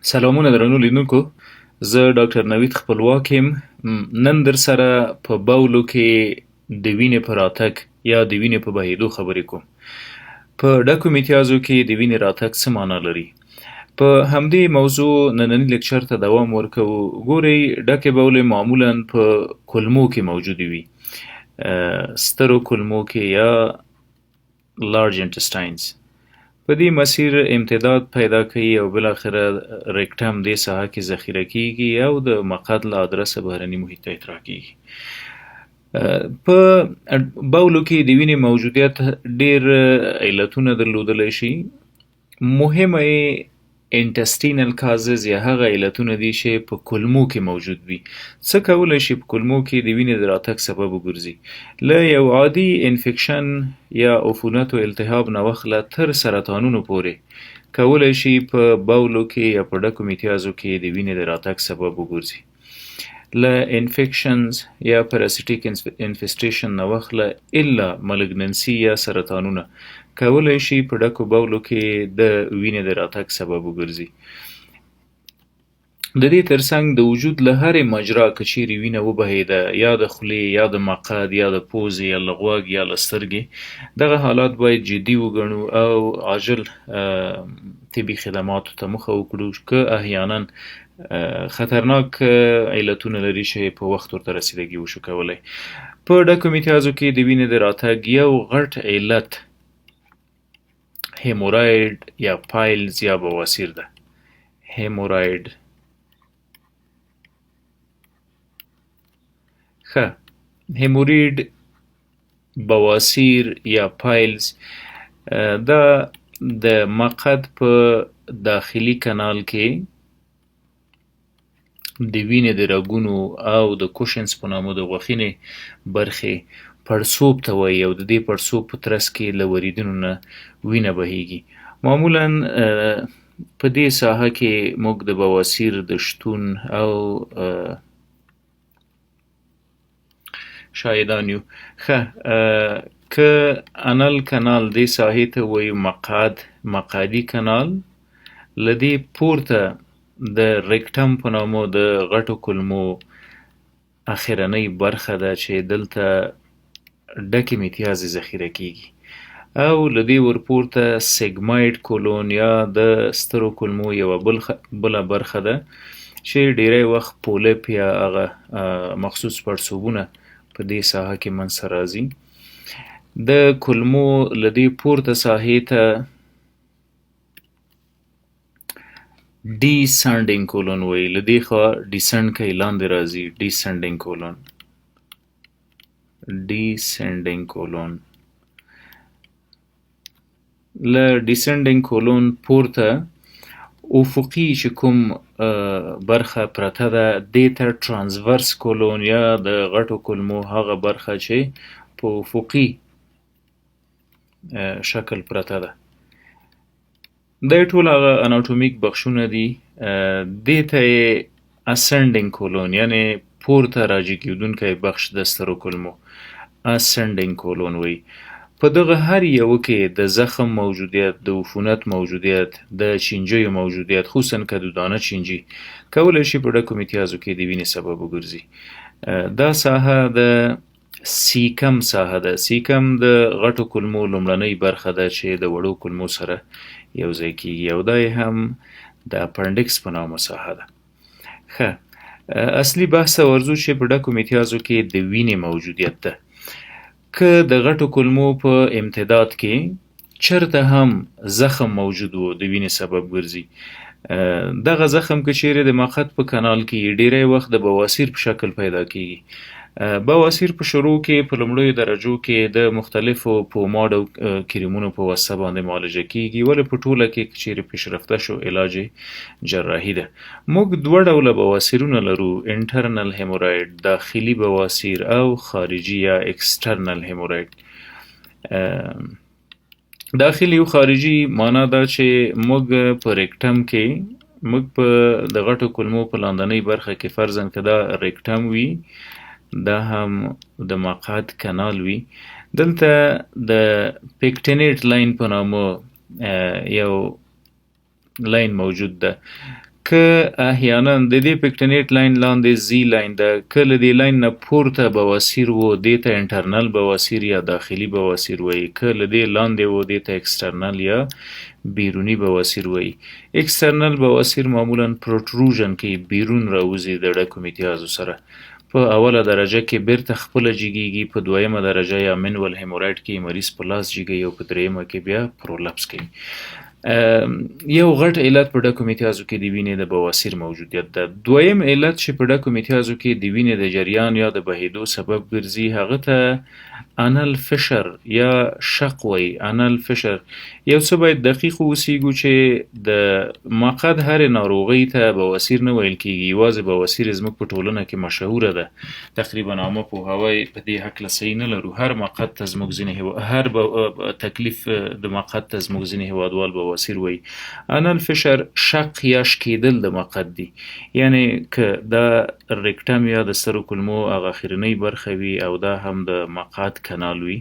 سلامونه درنو لیدونکو. زه ډاکټر نوید خپلواک یم. نن در سره په بولو کې د وینې په راتګ یا د وینې په بهېدو خبرې کوم. په ډکو میتیازو کې د وینې راتګ څه معنا لري؟ په همدې موضوع نننی لیکچر ته دوام ورکوو. ګورئ، ډکې بولې معمولا په کولمو کې موجودې وي، سترو کولمو کې یا لارج انټسټاینز. په دې مسیر امتداد پیدا کوي او بالاخره ریکټم دې ساحه کې ذخیره کیږي او د مقعد له ادرسه بهرني محیط ته اطراح کیږي. په بولو کې د وینې موجودیت ډېر علتونه درلودلی شي. مهمه یې انټسټینل کازز یا هغه علتونه دي چې په کولمو کې موجود وي. څه کولی شي په کولمو کې د وینې د راتګ سبب وګرځي؟ له یو عادي انفیکشن یا عفونت و التهاب نه واخله تر سرطانونو پورې کولی شي په بولو کې یا په ډکو میتیازو کې د وینې د راتګ سبب وګرځي. له انفیکشنز یا پراسیټیک انفیسټیشن نه واخله الا ملګننسي یا سرطانونه کولی شي په ډکو بولو کې د وینې د راتګ سبب وګرځي. د دې ترڅنګ د وجود له هرې مجرا که چیرې وینه وبهېده، یا د خولې یا د مقعد یا د پوزې یا له غوږ یا له سترګې، دغه حالات باید جدي وګڼو او عاجل طبي خدماتو ته مخه وکړو که احیانا خطرناک علتونه لري چې په وخت ورته رسیدګي وشو کولی. په ډکو میتیازو کې د وینې د راتګ یو غټ علت هیموراید یا پایلز یا بواسیر ده. هیموراید هیمورید، بواسیر یا پایلز دا د مقعد په داخلي کانال کې د وینې د رګونو او د کوشنس په نامه د غوښینې برخې پړسوب ته وایي او د دې پړسوب په ترڅ کې له وریدونو نه وینه بهیږي. معمولا په دې ساحه کې موږ د بواسیر د شتون او شاهدان یو. که انل کانال دې ساحې ته وایي مقعدي کانال، له دې پورته د ریکټم په نامه د غټو کولمو اخرنۍ برخه ده چې دلته ډکې میتیازې ذخیره کیږي، او له دې ورپورته سیګماید کولون یا د سترو کولمو یوه بله برخه ده چې ډیری وخت پولپ یا هغه مخصوص پړسوبونه په دې ساحه کې منځته راځي. د کولمو له دې پورته ساحې ته ډیسنډینګ کولون وایي. له دې خوا ډیسنډ کوي، لاندې راځي. ډیسنډینګ کولون له ډیسنډینګ کولون پورته افقي چې کوم برخه پرته ده دې ته ترانسورس کولون یا د غټو کولمو هغه برخه چې په افقي شکل پرته ده. دا ټول هغه اناټومیک بخشونه دي. دې ته یې اسنډینګ کولون یعنی پورته راجع کېدونکی بخش د سترو کولمو اسنډینګ کولون وایي. په دغه هر یوه کې د زخم موجودیت، د عفونت موجودیت، د چینجیو موجودیت، خصوصا کدودانه چینجي کولی شي په ډکو میتیازو کې د وینې سبب وګرځي. دا ساحه د سیکم ساحه ده. سیکم د غټو کولمو لومړنۍ برخه ده چې د وړو کولمو سره یو ځای کیږي او دا یې هم د اپنډکس په نامه ساحه ده. اصلي بحث ورځو چې په ډکو میتیازو کې د وینې موجودیت ده. که د غټو کولمو په امتداد کې چرته هم زخم موجود و د وینې سبب ګرځي. دغه زخم که چیرې د مقعد په کانال کې ډیری وخت د بواسیر په شکل پیدا کیږي. بواسیر په شروع کې په لومړیو درجو کې د مختلفو پوماد او کریمونو په واسطه باندې معالجه کیږي، ولې په ټوله کې که چیرې پیشرفته شو علاج جراحي ده. موږ دوه ډوله بواسیرونه لرو: انټرنل هیموراید داخلي بواسیر او خارجي یا اکسټرنل هیموراید. داخلي او خارجي معنا دا چې موږ په ریکټم کې موږ په د غټو کولمو په لاندنۍ برخه کې فرضاً که دا ریکټم وي، دا هم د مقعد کانال وي، دلته د پیکټینیټ لاین په نامه یو لاین موجود ده. که احیانا د دې پکټینیټ لاین لاندې زی لاین ده، که له دې لاین نه پورته بواسیر و دې ته انټرنل بواسیر یا داخلي بواسیر وایي، که له دې لاندې و دې ته اکسټرنل یا بیرونی بواسیر وایي. اکسټرنل بواسیر معمولا پروټروژن کې بیرون راوځي د ډکو میتیازو سره. په اوله درجه کې بیرته خپله جګیږي، په دویمه درجه یا منول هیمورایډ کې مریض په لاس جګوي او په دریمه کې بیا پرولپس کوي. یو غټ علت په ډکو میتیازو کې د وینې د بواسیر موجودیت ده. دویم علت چې په ډکو میتیازو کې د وینې د جریان یا د بهیدو سبب ګرځي هغه ته انل فشر یا شق وایي. انل فشر یو څه باید دقیق اوسیږو چې د مقعد هرې ناروغۍ ته بواسیر نه ویل کېږي، یوازې بواسیر زموږ په ټولنه کې مشهوره ده. تقریبا عامه پوهاوی په دې هکله صحیح نه لرو. هر مقعد ته زموږ ځینې هر تکلیف د مقعد ته زموږ ځینې هیوادوال بواسیر وایي. انل فشر شق یا شکېدل د مقعد دي، یعنی که دا ریکټم یا د سرو کلمو هغه اخرنۍ برخه وي او دا هم د مقعد کنال وي،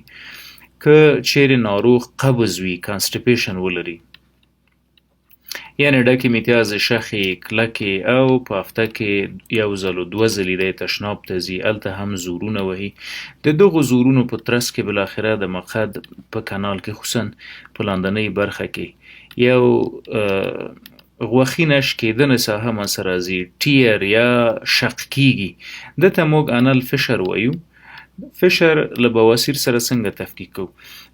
که چیرې ناروغ قبض وي کانسټیپیشن ولري، یعنی ډکې میتیازې شخې کلکې او په هفته کې یو ځل و دوه ځلې دی تشناب ته ځي، هلته هم زورونه وهي. د دغو زورونو په ترڅ کې بالاخره د مقعد په کنال کې خصوصا په لاندنۍ برخه کې یو غوښینه شکېدنه ساحه منځته راځي، ټیر یا شق کېږي. ده ته موږ انل فشر وایو. فشر له بواسیر سره څنګه تفکیک کوو؟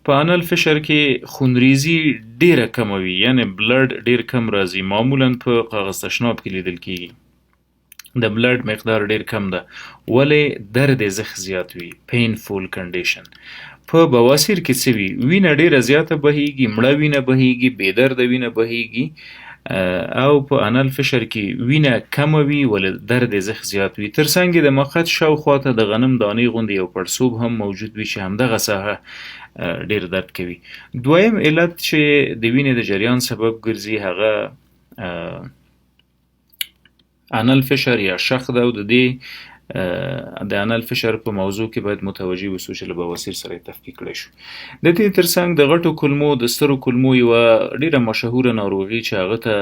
په انل فشر کې خونریزي ډیره کمه وي، یعنی بلډ ډیر کم راځي، معمولا په کاغذ تشناب کې لیدل کېږي. د بلډ مقدار ډیر کم ده، ولې درد زخ زیات وي، پینفول کنډیشن. په بواسیر کې څه وي؟ وینه ډیره زیاته بهیږي، مړه وینه بهیږي، بې درده وینه بهیږي. او په انل فشر کې وینه کمه وي ولې درد زخ زیات وي. ترڅنګ د مقعد شاوخوا ته د غنم دانې غوندې یو پړسوب هم موجود وي چې همدغه ساحه ډیر درد کوي. دویم علت چې د وینې د جریان سبب ګرځي هغه انل فشر یا شخ ده، او د دې د انل فشر په موضوع کې باید متوجه اوسو چې له بواسیر سره یې تفکیک کړی شو. د دې ترڅنګ د غټو کولمو د سترو کولمو یوه ډیره مشهوره ناروغي چې هغه ته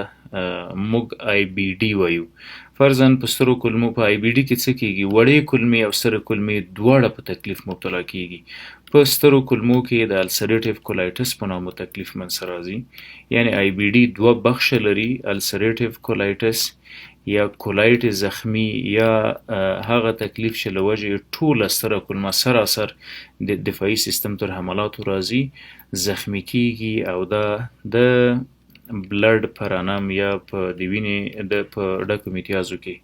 موږ آی بی ډي وایو. فرضاً په سترو کولمو په آی بی ډي کې څه کېږي؟ وړې کولمې او سترې کولمې دواړه په تکلیف مبتلا کېږي. په سترو کولمو کې د السریټیو کولایټس په نامه تکلیف منځته راځي، یعنی آی بی ډي دوه بخشه لري، السریټیو کولایټس یا کولایټ زخمی یا هغه تکلیف چې له وجې ټوله ستره کولمه سراسر د دفاعي سیستم تر حملاتو راځي، زخمی کېږي او دا د بلډ په رانم یا په د وینې په ډکو میتیازو کې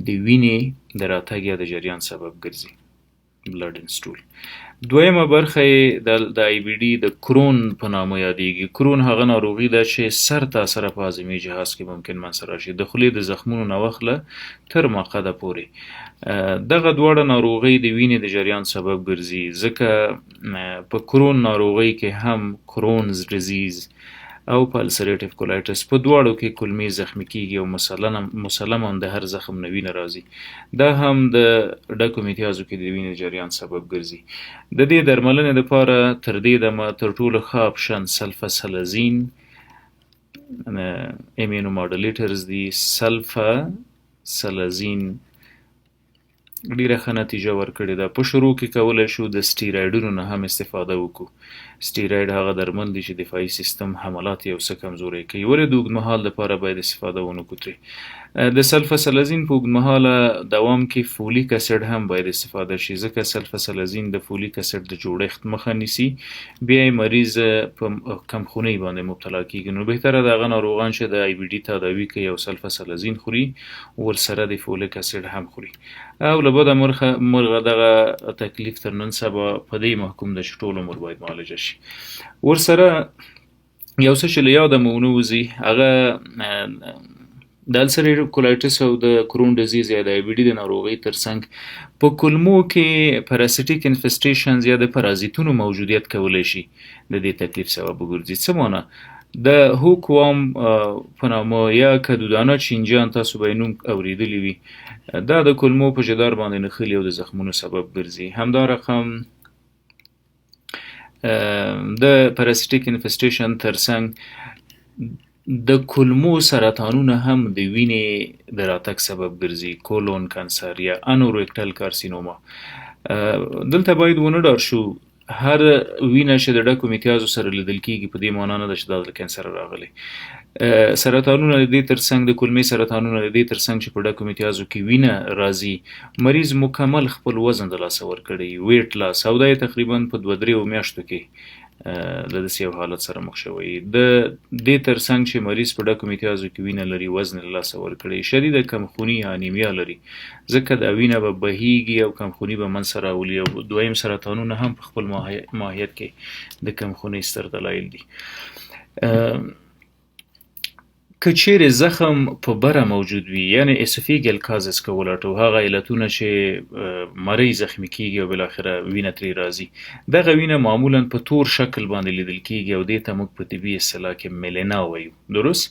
د وینې د راتګ یا د جریان سبب ګرځي، بلډ ان سټول. دویمه برخه یې د آی بی ډي د کرون په نامه یادیږي. کرون هغه ناروغي ده چې سر تا سره په هاضمي جهاز کې ممکن منځته راشي، د خولې د زخمونو نه واخله تر مقعده پورې. دغه دواړه ناروغۍ د وینې د جریان سبب ګرځي، ځکه په کرون ناروغۍ کې هم کرونز ډیزیز او په السریټیو کولایټس په دواړو کې کولمې زخمی کېږي او مسلماً د هر زخم نه وینه راځي. دا هم د ډکو میتیازو کې د وینې جریان سبب ګرځي. د دې درملنې دپاره تر دې دمه تر ټولو ښه اپشن سلفاسلازین ایمینو ماډولیټرز دي. سلفاسلازین ډیره ښه نتیجه ورکړې ده. په شروع کې کولی شو د سټیرایډونو نه هم استفاده وکړو. سټیرایډ هغه درمل دي چې دفاعي سیستم حملات یو څه کمزوری کوي، ولې د اوږدمهال لپاره باید استفاده ونه کړو ترې. د سلفاسلازین په اوږدمهاله دوام کې فولیک اسید هم باید استفاده شي، ځکه سلفاسلازین د فولیک اسید د جوړښت مخه نیسي، بیا یې مریض په کمخونۍ باندې مبتلا کېږي. نو بهتره د هغه ناروغان چې د آی بی ډي تداوي کوي او سلفاسلازین خوري، ورسره د فولیک اسید هم خوري. او له بده مرغه دغه تکلیف تر نن سبا په دې محکوم ده چې ټول عمر باید معالجه شي. ورسره یو څه چې له یاده مو ونه وځي هغه د السریټیو کولایټس او د کرون ډیزیز یا د آی بی ډي د ناروغۍ ترڅنګ په کولمو کې پاراسیټیک انفیسټیشنز یا د پرازیتونو موجودیت کولی شي د دې تکلیف سبب وګرځي. څه معنی؟ د هوک وام په نامه یا کدودانه چینجیان، تاسو به یې نوم اوریدلی وي، دا د کولمو په جدار باندې نښلي او د زخمونو سبب ګرځي. همدا رقم د پاراسیټیک انفیسټیشن ترڅنګ د کولمو سرطانونه هم د وینې د راتګ سبب ګرځي، کولون کانسر یا انوریکټل کارسینوما. دلته باید ونه ډار شو، هر وینه چې د ډکو امتیازو سره لیدل کیږي په دې معنی نه ده چې دا د کانسر راغلی. سرطانونه د دې ترڅنګ د کولمې سرطانونه د دې ترڅنګ چې په ډکو امتیازو کې وینه راځي، مریض مکمل خپل وزن د لاسه ورکړی، ویټ لاس، او دا یې تقریبا په 2-3 میاشتو کې د داسې یو حالت سره مخ شوی. د دې ترڅنګ چې مریض په ډکو امتیازو کې وینه لري، وزن له لاسه ورکړی، شدیده کمخوني یا انیمیا لري، ځکه دا وینه به بهیږي او کمخوني به منځ ته راولي. او دویم سرطانونه هم په خپل ماهیت کې د کمخونۍ ستر دلایل دي. که چیرې زخم په بره موجود وي، یعنی اسوفیګل کازز که ولټو، هغه علتونه چې مرۍ زخمي کیږي او بالاخره وینه ترې راځي، دغه وینه معمولا په تور شکل باندې لیدل کیږي او دې ته موږ په طبي اصطلاح کې میلینا وایو. درست؟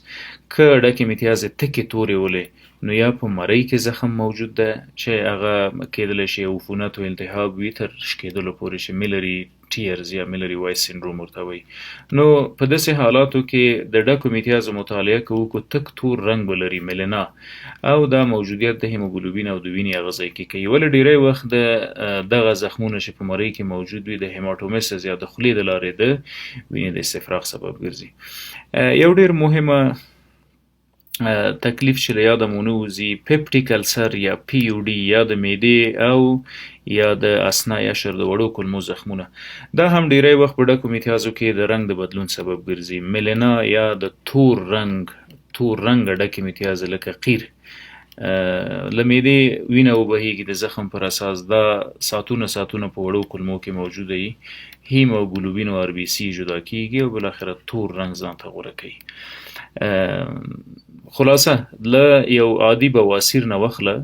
که ډکې امتیازې تکې تورې ولې، نو یا په مرۍ کې زخم موجود ده چې هغه کیدلی شي عفونت او التهاب وي تر شکېدلو پورې، چې میلري ټیرز یا میلري وایس سینډروم ورته وایي. نو په داسې حالاتو کې د ډکو امتیازو مطالعه کوو، کو تک تور رنګ به لري، میلینا، او دا موجودیت د هیموګلوبین او د وینې اغیزه کوي. ولې ډیری وخت د دغه زخمونه چې په مرۍ کې موجود وي د هیماټومیسز یا د خولې د لارې د وینې د استفراغ سبب ګرځي. یو ډیر مهمه تکلیف چې له یاده مو نه وځي، پیپټیک السر یا پی یو ډي، یا د معدې او یا د اسنا یا شر د وړو کولمو زخمونه، دا هم ډیری وخت په ډکو امتیازو کې د رنګ د بدلون سبب ګرځي. میلینا یا د تور رنګ ډکې امتیاز لکه قیر له معدې وینه وبهیږي د زخم پر اساس، دا ساعتونه په وړو کولمو کې موجوده وي، هیموګلوبین او آر بي سي جدا کیږي او بالاخره تور رنګ ځان ته غوره کوي. خلاصه له یو عادي بواسیر نه واخله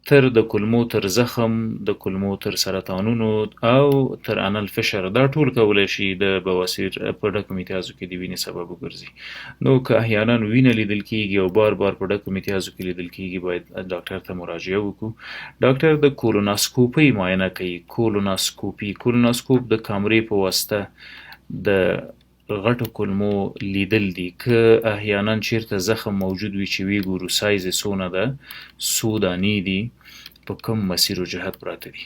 تر د کولمو تر زخم، د کولمو تر سرطانونو او تر انل فشر، دا ټول کولی شي د بواسیر په ډکو امتیازو کې د وینې سبب وګرځي. نو که احیانا وینه لیدل کیږي او بار په ډکو امتیازو کې لیدل کیږي، باید ډاکټر ته مراجعه وکړو. ډاکټر د کولوناسکوپي معاینه کوي. کولوناسکوپ د کامرې په واسطه د غټو کولمو لیدل دي. که احیانا چیرته زخم موجود وي چې وی ګورو سایز یې څونه ده، څو دانې دي، په کوم مسیر و جهت پراته دي.